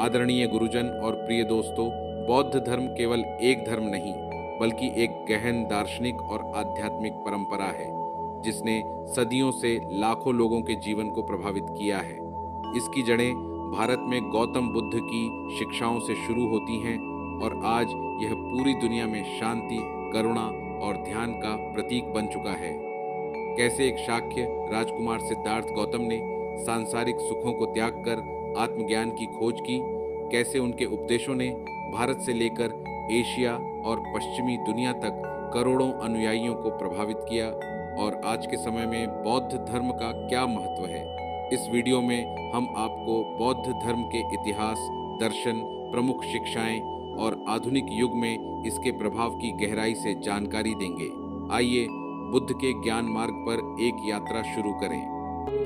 आदरणीय गुरुजन और प्रिय दोस्तों, बौद्ध धर्म केवल एक धर्म नहीं, बल्कि एक गहन दार्शनिक और आध्यात्मिक परंपरा है, जिसने सदियों से लाखों लोगों के जीवन को प्रभावित किया है। इसकी जड़ें भारत में गौतम बुद्ध की शिक्षाओं से शुरू होती हैं और आज यह पूरी दुनिया में शांति, करुणा और ध्यान का प्रतीक बन चुका है। कैसे एक शाक्य राजकुमार सिद्धार्थ गौतम ने सांसारिक सुखों को त्याग कर आत्मज्ञान की खोज की, कैसे उनके उपदेशों ने भारत से लेकर एशिया और पश्चिमी दुनिया तक करोड़ों अनुयायियों को प्रभावित किया, और आज के समय में बौद्ध धर्म का क्या महत्व है। इस वीडियो में हम आपको बौद्ध धर्म के इतिहास, दर्शन, प्रमुख शिक्षाएं और आधुनिक युग में इसके प्रभाव की गहराई से जानकारी देंगे। आइए बुद्ध के ज्ञान मार्ग पर एक यात्रा शुरू करें।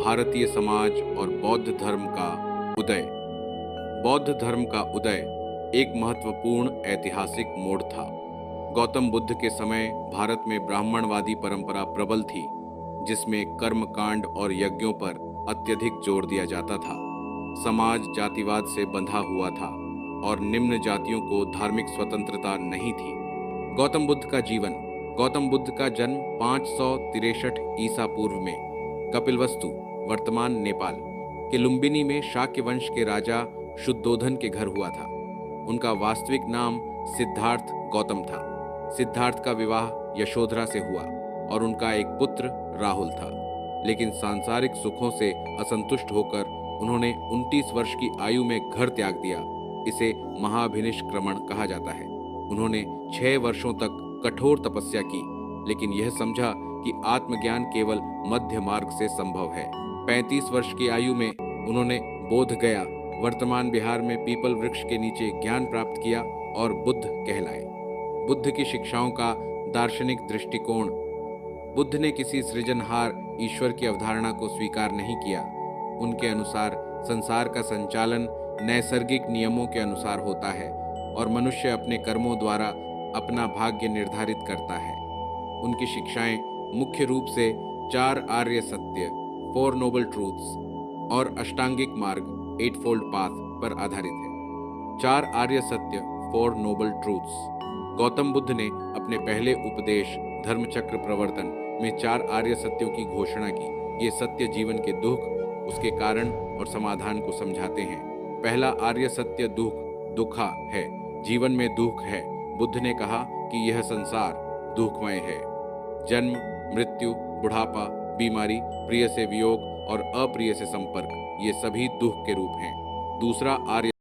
भारतीय समाज और बौद्ध धर्म का उदय। बौद्ध धर्म का उदय एक महत्वपूर्ण ऐतिहासिक मोड़ था। गौतम बुद्ध के समय भारत में ब्राह्मणवादी परंपरा प्रबल थी, जिसमें कर्मकांड और यज्ञों पर अत्यधिक जोर दिया जाता था। समाज जातिवाद से बंधा हुआ था और निम्न जातियों को धार्मिक स्वतंत्रता नहीं थी। गौतम बुद्ध का जीवन। गौतम बुद्ध का जन्म 563 ईसा पूर्व में कपिलवस्तु, वर्तमान नेपाल के लुम्बिनी में शाक्य वंश के राजा शुद्धोधन के घर हुआ था। उनका वास्तविक नाम सिद्धार्थ गौतम था। सिद्धार्थ का विवाह यशोधरा से हुआ और उनका एक पुत्र राहुल था। लेकिन सांसारिक सुखों से असंतुष्ट होकर उन्होंने 29 वर्ष की आयु में घर त्याग दिया। इसे महाभिनिष्क्रमण कहा जाता है। उन्होंने 6 वर्षों तक कठोर तपस्या की, लेकिन यह समझा कि आत्मज्ञान केवल मध्य मार्ग से संभव है। 35 वर्ष की आयु में उन्होंने बोध गया, वर्तमान बिहार में पीपल वृक्ष के नीचे ज्ञान प्राप्त किया और बुद्ध कहलाए। बुद्ध की शिक्षाओं का दार्शनिक दृष्टिकोण। बुद्ध ने किसी सृजनहार ईश्वर की अवधारणा को स्वीकार नहीं किया। उनके अनुसार संसार का संचालन नैसर्गिक नियमों के अनुसार होता है और मनुष्य अपने कर्मों द्वारा अपना भाग्य निर्धारित करता है। उनकी शिक्षाएं मुख्य रूप से 4 आर्य सत्य, 4 नोबल ट्रूथ्स और अष्टांगिक मार्ग, 8फोल्ड पाथ पर आधारित है। 4 आर्य सत्य, 4 नोबल ट्रूथ्स। गौतम बुद्ध ने अपने पहले उपदेश धर्मचक्र प्रवर्तन में 4 आर्य सत्यों की घोषणा की। ये सत्य जीवन के दुख, उसके कारण और समाधान को समझाते हैं। पहला आर्य सत्य दुखा है। जीवन में दुख है। बुद्ध ने कहा कि यह संसार दुखमय है। जन्म, मृत्यु, बुढ़ापा, बीमारी, प्रिय से वियोग और अप्रिय से संपर्क, ये सभी दुख के रूप हैं। दूसरा आर्य